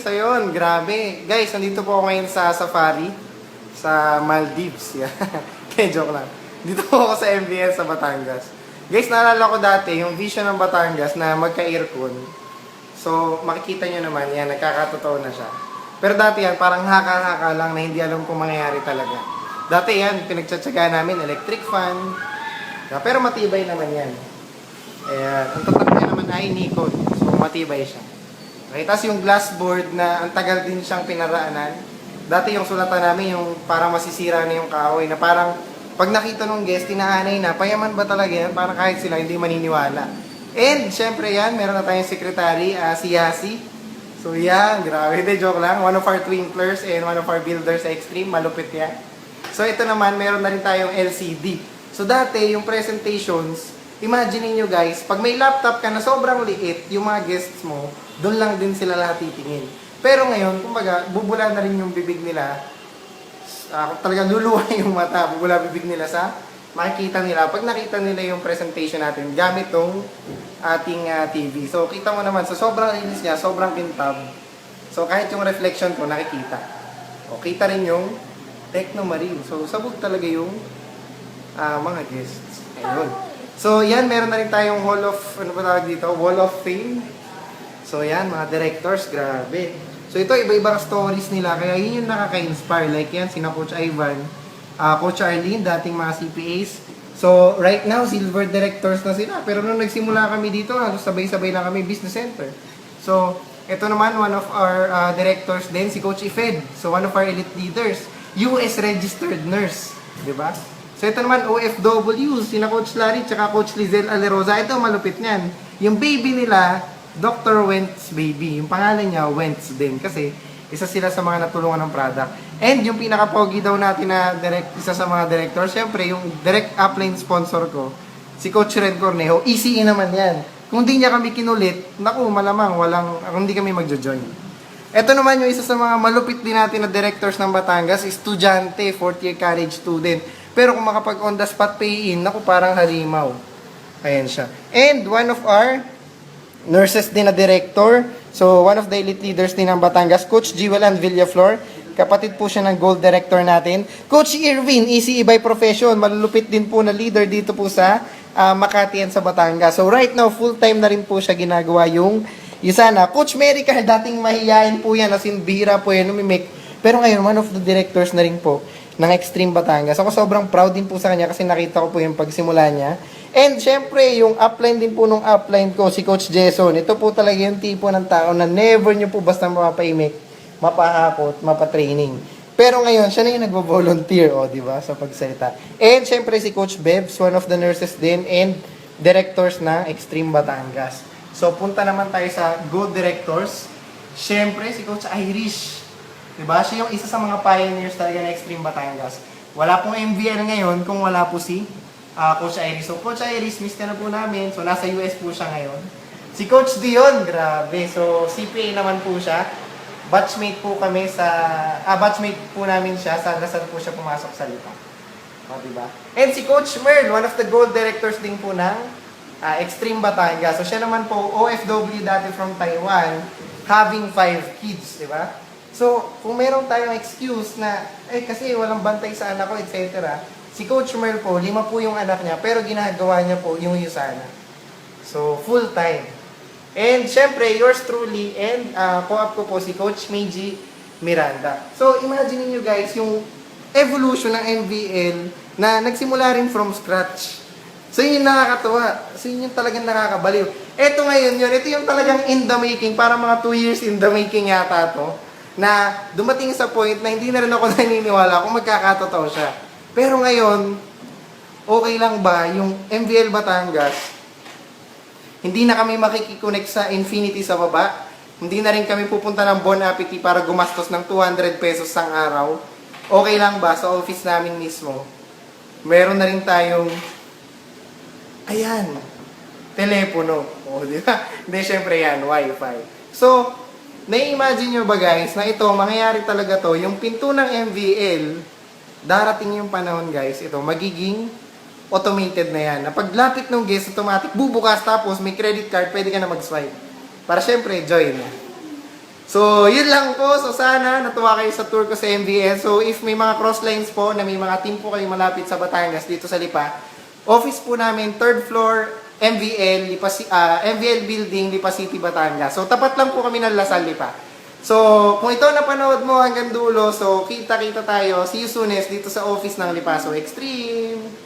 Ayun, grabe. Guys, nandito po ako ngayon sa safari sa Maldives. Yan. Kaya joke lang. Dito po ako sa MBS sa Batangas. Guys, naalala ko dati yung vision ng Batangas na magka-aircon. So, makikita nyo naman, yan, nagkakatotoo na siya. Pero dati yan, parang haka-haka lang na hindi alam kung mangyayari talaga. Dati yan, pinagtsatsaga namin, electric fan. Pero matibay naman yan. Ayan, ang tatak niya naman ay Nikon. So, matibay siya. Okay, tapos yung glass board na ang tagal din siyang pinaraanan. Dati yung sulatan namin yung parang masisira na yung kahoy na parang pag nakita nung guest, tinaanay na, payaman ba talaga yan? Parang kahit sila hindi maniniwala. And syempre yan, meron na tayong secretary, si Yasi. So yan, grabe, hindi, joke lang. One of our twinklers and one of our builders sa Extreme, malupit yan. So ito naman, meron na rin tayong LCD. So dati, yung presentations, imagine niyo guys, pag may laptop ka na sobrang liit, yung mga guests mo, doon lang din sila lahat titingin. Pero ngayon, kumbaga, bubula na rin yung bibig nila. Talagang luluwa yung mata, bubula bibig nila sa makikita nila. Pag nakita nila yung presentation natin, gamit tong ating TV. So, kita mo naman, sa sobrang linis niya, sobrang kintab. So, kahit yung reflection ko, nakikita. O, kita rin yung Techno Marine. So, sabog talaga yung mga guests. Ayun. So, yan, meron na rin tayong Hall of, ano ba tawag dito? Wall of Fame. So, yan, mga directors, grabe. So, ito, iba-ibang stories nila. Kaya yun yung nakaka-inspire. Like yan, sina Coach Ivan, Coach Arlene, dating mga CPAs. So, right now, silver directors na sila. Pero nung nagsimula kami dito, halos sabay-sabay na kami business center. So, ito naman, one of our directors din, si Coach Ifed. So, one of our elite leaders. US registered nurse. Diba? So, ito naman, OFW, sina Coach Larry, tsaka Coach Lizelle Alerosa. Ito, malupit niyan. Yung baby nila, Dr. Wentz baby. Yung pangalan niya, Wentz din. Kasi, isa sila sa mga natulungan ng product. And yung pinaka-pogi daw natin na isa sa mga director, syempre, yung direct upline sponsor ko, si Coach Red Cornejo, ECE naman yan. Kung di niya kami kinulit, naku, malamang, hindi kami magjo-join. Ito naman yung isa sa mga malupit din natin na directors ng Batangas, estudyante, 4th year college student. Pero kung makapag on the spot pay-in, naku, parang halimaw. Ayan siya. And one of our nurses din na director. So, one of the elite leaders din ng Batangas, Coach Jewel Villaflor. Kapatid po siya ng gold director natin. Coach Irvin, ECE by profession. Malulupit din po na leader dito po sa Makati and sa Batangas. So, right now, full-time na rin po siya ginagawa yung sana. Coach Mericar, dating mahihayin po yan, as in bihira po yan, umimik. Pero ngayon, one of the directors na rin po ng Extreme Batangas. Ako sobrang proud din po sa kanya kasi nakita ko po yung pagsimula niya. And syempre, yung upline din po nung upline ko, si Coach Jason. Ito po talaga yung tipo ng tao na never nyo po basta mapapaimik, mapahakot, mapatraining. Pero ngayon, siya na yung nagvo-volunteer, di ba, sa pagsalita. And syempre, si Coach Bebs, one of the nurses din, and directors ng Extreme Batangas. So, punta naman tayo sa Gold Directors. Syempre, si Coach Irish. Diba? Siya yung isa sa mga pioneers talaga ng Extreme Batangas. Wala pong MVL ngayon kung wala po si Coach Iris. So, Coach Iris, miss ka na po namin. So, nasa US po siya ngayon. Si Coach Dion, grabe. So, CPA naman po siya. Batchmate po kami batchmate po namin siya. Sa Lasal po siya pumasok sa Lipa. O, diba? And si Coach Merl, one of the gold directors din po ng Extreme Batangas. So, siya naman po, OFW dati from Taiwan, having 5 kids, diba? So, kung meron tayong excuse na, kasi walang bantay sa anak ko, etc., si Coach Merl po, 5 po yung anak niya, pero ginagawa niya po yung USANA. So, full-time. And, syempre, yours truly, and co-op ko po si Coach Meiji Miranda. So, imagine niyo guys, yung evolution ng MVL na nagsimula rin from scratch. So, yun yung nakakatuwa. So, yun yung talagang nakakabaliw. Ito ngayon yun, ito yung talagang in the making, para mga 2 years in the making yata to, na dumating sa point na hindi na rin ako naniniwala kung magkakatotoo siya. Pero ngayon, okay lang ba yung MVL Batangas? Hindi na kami makikiconnect sa Infinity sa baba. Hindi na rin kami pupunta ng Bon Appetit para gumastos ng 200 pesos sang araw. Okay lang ba sa office namin mismo? Meron na rin tayong, telepono. O, di ba? Hindi, syempre yan, wifi. So, nai-imagine nyo ba guys, na ito, mangyayari talaga to, yung pinto ng MVL, darating yung panahon guys, ito, magiging automated na yan. Na paglapit ng guest, automatic, bubukas tapos may credit card, pwede ka na mag-swipe. Para syempre, join. So, yun lang po. So, sana natuwa kayo sa tour ko sa MVL. So, if may mga cross lines po na may mga team po kayo malapit sa Batangas dito sa Lipa, office po namin, 3rd floor, MVL Building, Lipa City, Batangas. So, tapat lang po kami ng Lasal, Lipa. So, kung ito napanood mo hanggang dulo, so, kita-kita tayo. See you soonest dito sa office ng Lipaso Extreme.